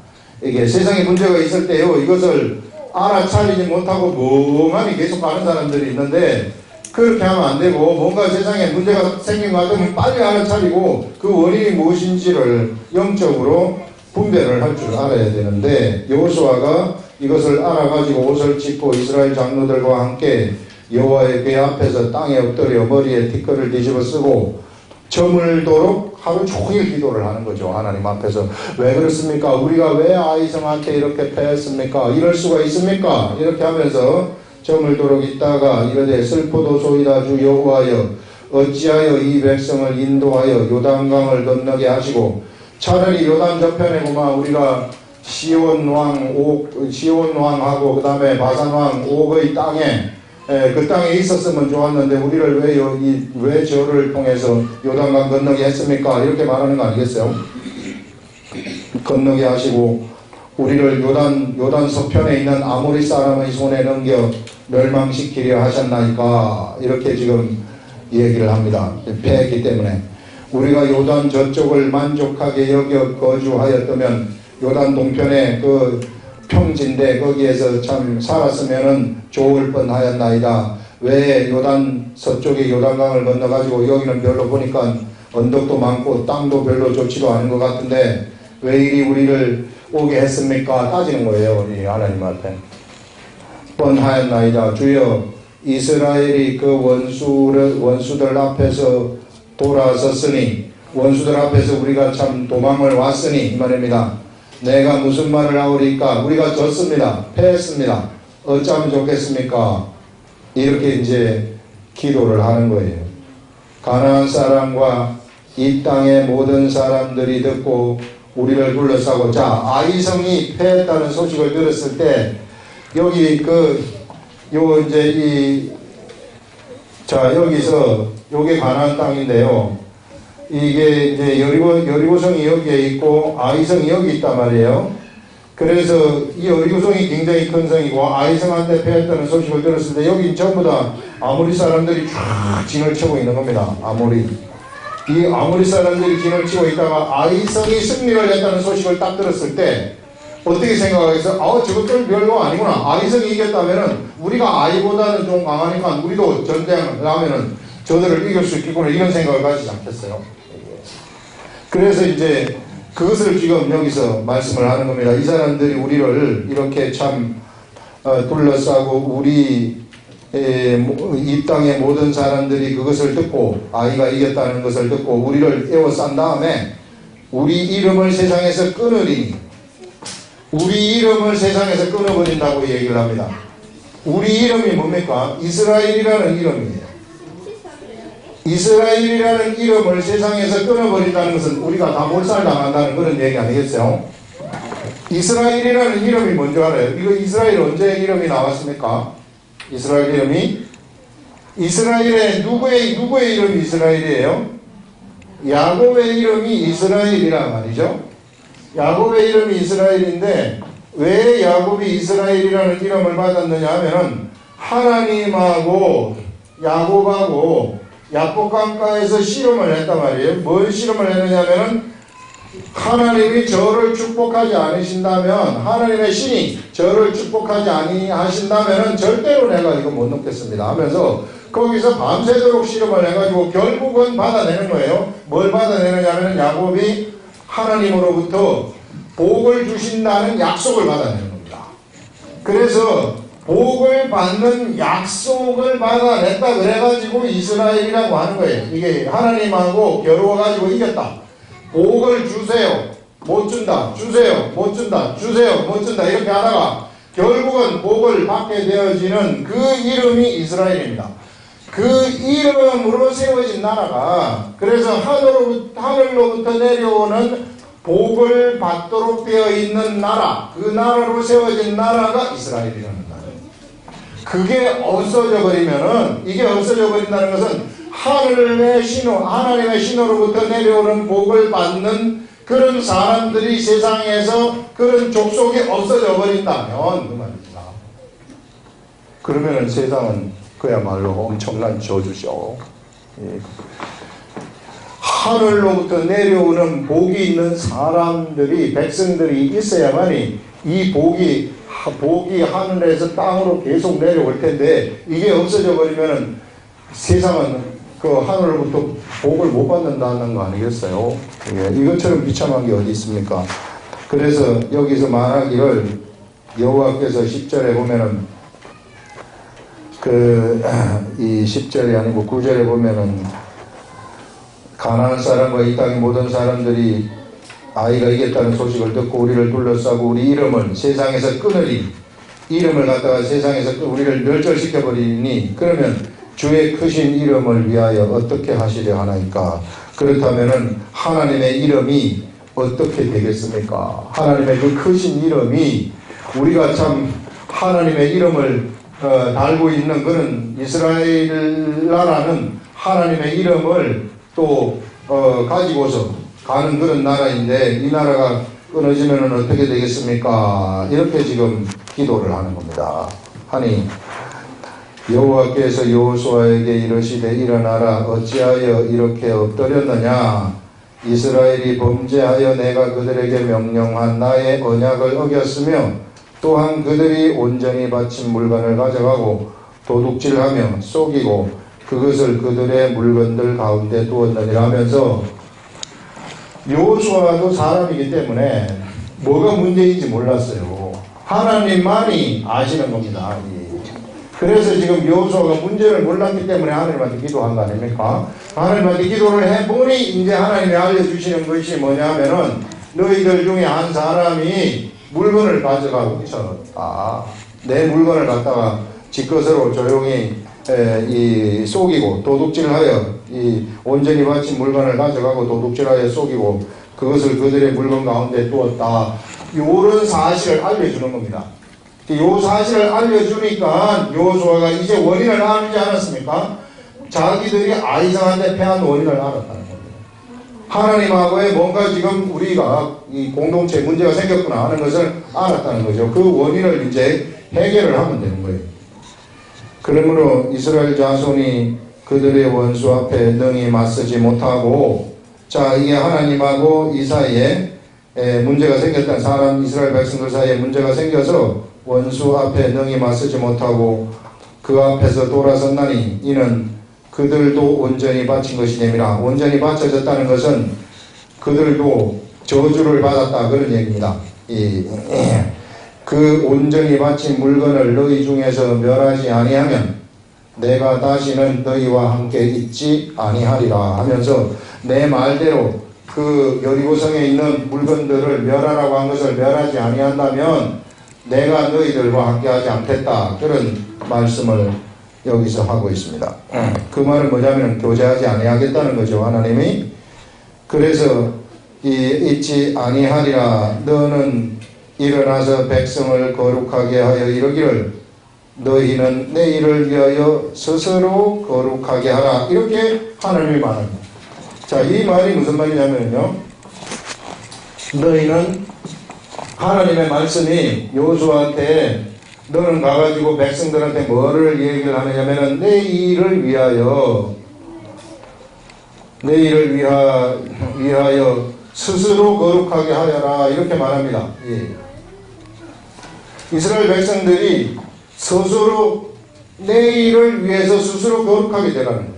이게 세상에 문제가 있을 때요, 이것을 알아차리지 못하고 멍하니 계속 가는 사람들이 있는데 그렇게 하면 안 되고, 뭔가 세상에 문제가 생긴 것 같으면 빨리 알아차리고 그 원인이 무엇인지를 영적으로 분별을 할 줄 알아야 되는데, 여호수아가 이것을 알아가지고 옷을 찢고 이스라엘 장로들과 함께 여호와의 궤 앞에서 땅에 엎드려 머리에 티끌을 뒤집어 쓰고 저물도록 하루 종일 기도를 하는 거죠. 하나님 앞에서. 왜 그렇습니까? 우리가 왜 아이성한테 이렇게 패했습니까? 이럴 수가 있습니까? 이렇게 하면서 저물도록 있다가 이르되 슬프도소이다 주 여호와여, 어찌하여 이 백성을 인도하여 요단강을 건너게 하시고, 차라리 요단 저편에구만 우리가 시온 왕하고 그 다음에 바산 왕 옥의 땅에 그 땅에 있었으면 좋았는데 우리를 왜 저를 통해서 요단강 건너게 했습니까? 이렇게 말하는 거 아니겠어요? 건너게 하시고 우리를 요단 서편에 있는 아모리 사람의 손에 넘겨 멸망시키려 하셨나이까 이렇게 지금 얘기를 합니다. 패했기 때문에 우리가 요단 저쪽을 만족하게 여겨 거주하였다면 요단 동편에 그 평지인데 거기에서 참 살았으면은 좋을 뻔하였나이다. 왜 요단 서쪽에 요단강을 건너가지고 여기는 별로 보니까 언덕도 많고 땅도 별로 좋지도 않은 것 같은데 왜 이리 우리를 오게 했습니까? 따지는 거예요. 우리 하나님한테. 뻔하였나이다. 주여 이스라엘이 그 원수들 앞에서 돌아섰으니 원수들 앞에서 우리가 참 도망을 왔으니 이 말입니다. 내가 무슨 말을 하오리까? 우리가 졌습니다. 패했습니다. 어쩌면 좋겠습니까? 이렇게 이제 기도를 하는 거예요. 가나안 사람과 이 땅의 모든 사람들이 듣고 우리를 둘러싸고 자 아이성이 패했다는 소식을 들었을 때 여기 여기서 요게 가나안 땅인데요. 이게 이제 여리고성이 여기에 있고 아이성이 여기 있단 말이에요. 그래서 이 여리고성이 굉장히 큰 성이고 아이성한테 패했다는 소식을 들었을 때 여기 전부 다 아모리 사람들이 쫙 진을 치고 있는 겁니다. 이 아모리 사람들이 진을 치고 있다가 아이성이 승리를 했다는 소식을 딱 들었을 때 어떻게 생각하겠어요? 저것들 별거 아니구나. 아이성이 이겼다면은 우리가 아이보다는 좀 강하니까 우리도 전쟁을 하면은 저들을 이길 수 있겠구나 이런 생각을 가지지 않겠어요. 그래서 이제 그것을 지금 여기서 말씀을 하는 겁니다. 이 사람들이 우리를 이렇게 참 둘러싸고 이 땅의 모든 사람들이 그것을 듣고 아이가 이겼다는 것을 듣고 우리를 에워싼 다음에 우리 이름을 세상에서 끊으리니 우리 이름을 세상에서 끊어버린다고 얘기를 합니다. 우리 이름이 뭡니까? 이스라엘이라는 이름이에요. 이스라엘이라는 이름을 세상에서 끊어버린다는 것은 우리가 다 몰살당한다는 그런 얘기 아니겠어요? 이스라엘이라는 이름이 뭔지 알아요? 이거 이스라엘 언제 이름이 나왔습니까? 이스라엘 이름이 이스라엘의 누구의 이름이 이스라엘이에요? 야곱의 이름이 이스라엘이란 말이죠. 야곱의 이름이 이스라엘인데 왜 야곱이 이스라엘이라는 이름을 받았느냐 하면은 하나님하고 야곱하고 야복강가에서 실험을 했단 말이에요. 뭘 실험을 했느냐 하면은 하나님이 저를 축복하지 않으신다면 하나님의 신이 저를 축복하지 아니하신다면 절대로 내가 이거 못 넘겠습니다 하면서 거기서 밤새도록 실험을 해가지고 결국은 받아내는 거예요. 뭘 받아내느냐 하면 야곱이 하나님으로부터 복을 주신다는 약속을 받아내는 겁니다. 그래서 복을 받는 약속을 받아냈다 그래가지고 이스라엘이라고 하는 거예요. 이게 하나님하고 겨루어가지고 이겼다. 복을 주세요. 못 준다. 주세요. 못 준다. 주세요. 못 준다. 이렇게 하다가 결국은 복을 받게 되어지는 그 이름이 이스라엘입니다. 그 이름으로 세워진 나라가 그래서 하늘로부터 내려오는 복을 받도록 되어 있는 나라 그 나라로 세워진 나라가 이스라엘이라는 나라예요. 그게 없어져 버리면은 이게 없어져 버린다는 것은 하나님의 신호로부터 내려오는 복을 받는 그런 사람들이 세상에서 그런 족속이 없어져 버린다면 그 말입니다. 그러면은 세상은 그야말로 엄청난 저주죠. 예. 하늘로부터 내려오는 복이 있는 사람들이 백성들이 있어야만이 이 복이 하늘에서 땅으로 계속 내려올 텐데 이게 없어져 버리면은 세상은 그 하늘로부터 복을 못 받는다는 거 아니겠어요? 예, 이것처럼 비참한 게 어디 있습니까? 그래서 여기서 말하기를 여호와께서 10절에 보면은 이 10절이 아니고 9절에 보면은 가나안 사람과 이 땅의 모든 사람들이 아이가 이겼다는 소식을 듣고 우리를 둘러싸고 우리 이름을 세상에서 끊으리 이름을 갖다가 세상에서 우리를 멸절시켜버리니 그러면 주의 크신 이름을 위하여 어떻게 하시려 하나이까? 그렇다면은 하나님의 이름이 어떻게 되겠습니까? 하나님의 그 크신 이름이 우리가 참 하나님의 이름을 달고 있는 그런 이스라엘 나라는 하나님의 이름을 또 가지고서 가는 그런 나라인데 이 나라가 끊어지면 어떻게 되겠습니까? 이렇게 지금 기도를 하는 겁니다. 하니 여호와께서 여호수아에게 이르시되 일어나라 어찌하여 이렇게 엎드렸느냐 이스라엘이 범죄하여 내가 그들에게 명령한 나의 언약을 어겼으며 또한 그들이 온전히 바친 물건을 가져가고 도둑질하며 속이고 그것을 그들의 물건들 가운데 두었느니라 하면서 여호수아도 사람이기 때문에 뭐가 문제인지 몰랐어요. 하나님만이 아시는 겁니다. 그래서 지금 여호수아가 문제를 몰랐기 때문에 하나님한테 기도한 거 아닙니까? 하나님한테 기도를 해보니 이제 하나님이 알려주시는 것이 뭐냐면은 너희들 중에 한 사람이 물건을 가져가고 있었다. 내 물건을 갖다가 지 것으로 조용히 속이고 도둑질하여 이 온전히 바친 물건을 가져가고 도둑질하여 속이고 그것을 그들의 물건 가운데 두었다. 이런 사실을 알려주는 겁니다. 이 사실을 알려주니까 여호수아가 이제 원인을 알지 않았습니까? 자기들이 아이상한테 패한 원인을 알았다는 겁니다. 하나님하고의 뭔가 지금 우리가 이 공동체 문제가 생겼구나 하는 것을 알았다는 거죠. 그 원인을 이제 해결을 하면 되는 거예요. 그러므로 이스라엘 자손이 그들의 원수 앞에 능히 맞서지 못하고 자 이게 하나님하고 이 사이에 문제가 생겼다는 사람 이스라엘 백성들 사이에 문제가 생겨서 원수 앞에 능히 맞서지 못하고 그 앞에서 돌아섰나니 이는 그들도 온전히 바친 것이 됨이라. 온전히 바쳐졌다는 것은 그들도 저주를 받았다 그런 얘기입니다. 그 온전히 바친 물건을 너희 중에서 멸하지 아니하면 내가 다시는 너희와 함께 있지 아니하리라 하면서 내 말대로 그 여리고성에 있는 물건들을 멸하라고 한 것을 멸하지 아니한다면 내가 너희들과 함께하지 않겠다 그런 말씀을 여기서 하고 있습니다. 그 말은 뭐냐면 교제하지 아니하겠다는 거죠. 하나님이. 그래서 있지 아니하리라. 너는 일어나서 백성을 거룩하게 하여 이르기를 너희는 내 일을 위하여 스스로 거룩하게 하라. 이렇게 하나님이 말합니다. 자, 이 말이 무슨 말이냐면요. 너희는 하나님의 말씀이 여호수아한테 너는 가가지고 백성들한테 뭐를 얘기를 하느냐면은 내 일을 위하여 스스로 거룩하게 하여라 이렇게 말합니다. 예. 이스라엘 백성들이 스스로 내 일을 위해서 스스로 거룩하게 되라는 거예요.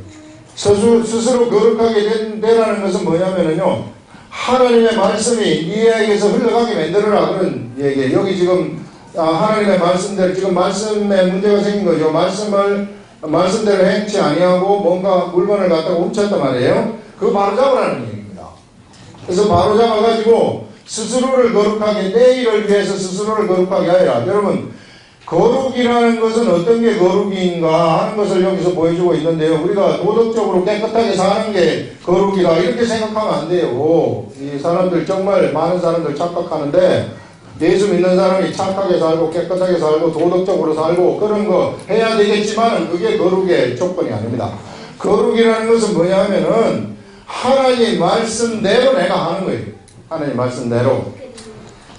스스로 거룩하게 되라는 것은 뭐냐면요. 하나님의 말씀이 이에게서 흘러가게 만들어라 그런 얘기예요. 여기 지금 하나님의 말씀대로 지금 말씀에 문제가 생긴 거죠. 말씀대로 행치 아니하고 뭔가 물건을 갖다가 훔쳤단 말이에요. 그거 바로 잡으라는 얘기입니다. 그래서 바로 잡아가지고 스스로를 거룩하게 내 일을 위해서 스스로를 거룩하게 하여라. 여러분 거룩이라는 것은 어떤 게 거룩인가 하는 것을 여기서 보여주고 있는데요. 우리가 도덕적으로 깨끗하게 사는 게 거룩이다 이렇게 생각하면 안 돼요. 이 사람들 정말 많은 사람들 착각하는데 예수 믿는 사람이 착하게 살고 깨끗하게 살고 도덕적으로 살고 그런 거 해야 되겠지만 그게 거룩의 조건이 아닙니다. 거룩이라는 것은 뭐냐 하면은 하나님 말씀대로 내가 하는 거예요. 하나님 말씀대로.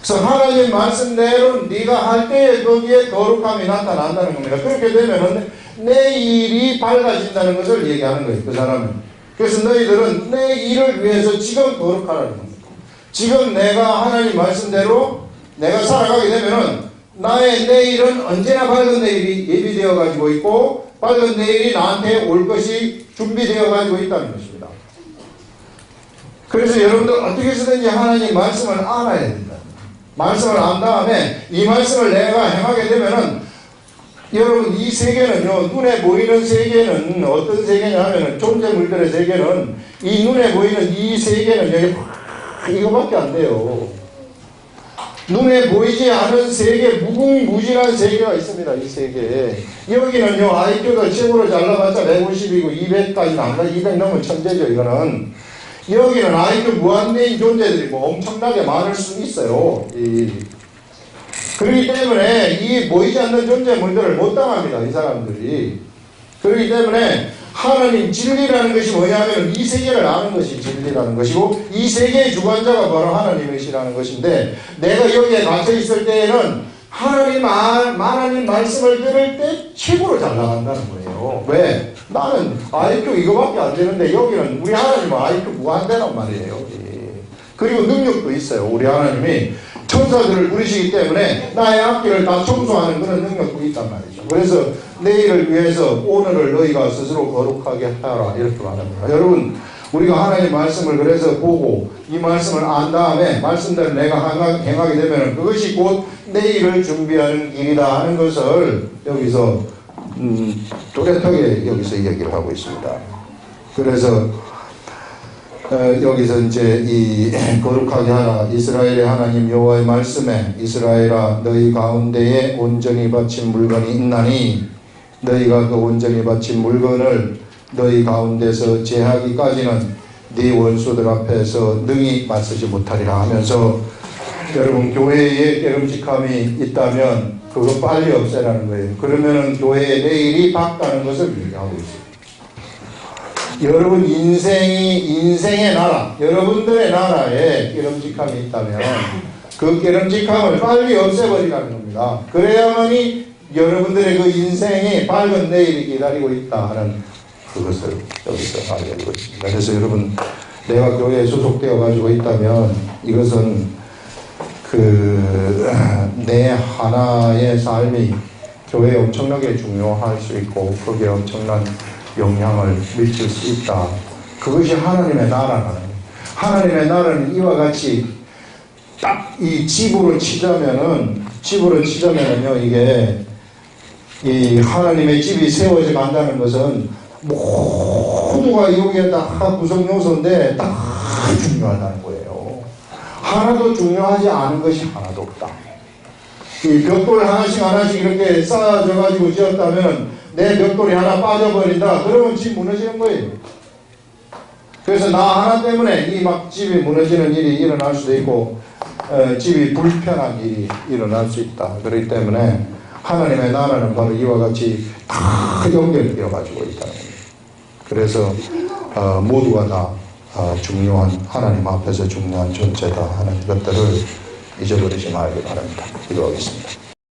그래서 하나님 말씀대로 네가 할 때에 거기에 거룩함이 나타난다는 겁니다. 그렇게 되면은 내 일이 밝아진다는 것을 얘기하는 거예요. 그 사람은. 그래서 너희들은 내 일을 위해서 지금 거룩하라는 겁니다. 지금 내가 하나님 말씀대로 내가 살아가게 되면은 나의 내일은 언제나 밝은 내일이 예비되어 가지고 있고 밝은 내일이 나한테 올 것이 준비되어 가지고 있다는 것입니다. 그래서 여러분들 어떻게 해서든지 하나님 말씀을 알아야 된다. 말씀을 안 다음에 이 말씀을 내가 행하게 되면은 여러분 이 세계는요 눈에 보이는 세계는 어떤 세계냐 하면은 존재물들의 세계는 이 눈에 보이는 이 세계는 여기 이거밖에 안 돼요. 눈에 보이지 않은 세계 무궁무진한 세계가 있습니다. 이 세계에 여기는요 IQ가 최고로 잘라봤자 150이고 200까지는 안 가요. 200 넘으면 천재죠. 이거는 여기는 IQ 무한대인 존재들이 뭐 엄청나게 많을 수 있어요. 그렇기 때문에 이 보이지 않는 존재물들을 못 당합니다. 이 사람들이. 그렇기 때문에 하나님 진리라는 것이 뭐냐면 이 세계를 아는 것이 진리라는 것이고 이 세계의 주관자가 바로 하나님이시라는 것인데 내가 여기에 갇혀 있을 때에는 하나님 말씀을 들을 때 최고로 잘 나간다는 거예요. 왜? 나는 IQ 이거밖에 안 되는데 여기는 우리 하나님은 IQ 무한대란 말이에요. 그리고 능력도 있어요. 우리 하나님이 천사들을 부르시기 때문에 나의 앞길을 다 청소하는 그런 능력도 있단 말이죠. 그래서 내일을 위해서 오늘을 너희가 스스로 거룩하게 하라 이렇게 말합니다. 여러분 우리가 하나님 말씀을 그래서 보고 이 말씀을 안 다음에 말씀대로 내가 행하게 되면 그것이 곧 내일을 준비하는 길이다 하는 것을 여기서 뚜렷하게 여기서 얘기를 하고 있습니다. 그래서 여기서 이제 이 거룩하게 하라 이스라엘의 하나님 여호와의 말씀에 이스라엘아 너희 가운데에 온전히 바친 물건이 있나니 너희가 그 온전히 바친 물건을 너희 가운데서 제하기까지는 네 원수들 앞에서 능히 맞서지 못하리라 하면서 여러분 교회에 깨름직함이 있다면 그거 빨리 없애라는 거예요. 그러면은 교회의 내일이 밝다는 것을 얘기하고 있어요. 여러분 인생의 나라 여러분들의 나라에 깨름직함이 있다면 그 깨름직함을 빨리 없애버리라는 겁니다. 그래야만이 여러분들의 그 인생이 밝은 내일이 기다리고 있다 하는 그것을 여기서 알려주고 있습니다. 그래서 여러분 내가 교회에 소속되어 가지고 있다면 이것은 내 하나의 삶이 교회에 엄청나게 중요할 수 있고 거기에 엄청난 영향을 미칠 수 있다. 그것이 하나님의 나라라는 거예요. 하나님의 나라는 이와 같이 딱 이 집으로 치자면은요 이게 이 하나님의 집이 세워져 간다는 것은 모두가 여기에 다 구성 요소인데 다 중요하다는 거예요. 하나도 중요하지 않은 것이 하나도 없다. 이 벽돌 하나씩 이렇게 쌓아져 가지고 지었다면 내 벽돌이 하나 빠져버린다. 그러면 집 무너지는 거예요. 그래서 나 하나 때문에 이 막 집이 무너지는 일이 일어날 수도 있고 집이 불편한 일이 일어날 수 있다. 그렇기 때문에 하나님의 나라는 바로 이와 같이 다 연결되어 가지고 있다는 겁니다. 그래서 모두가 다 중요한 하나님 앞에서 중요한 존재다 하는 것들을 잊어버리지 말기 바랍니다. 기도하겠습니다.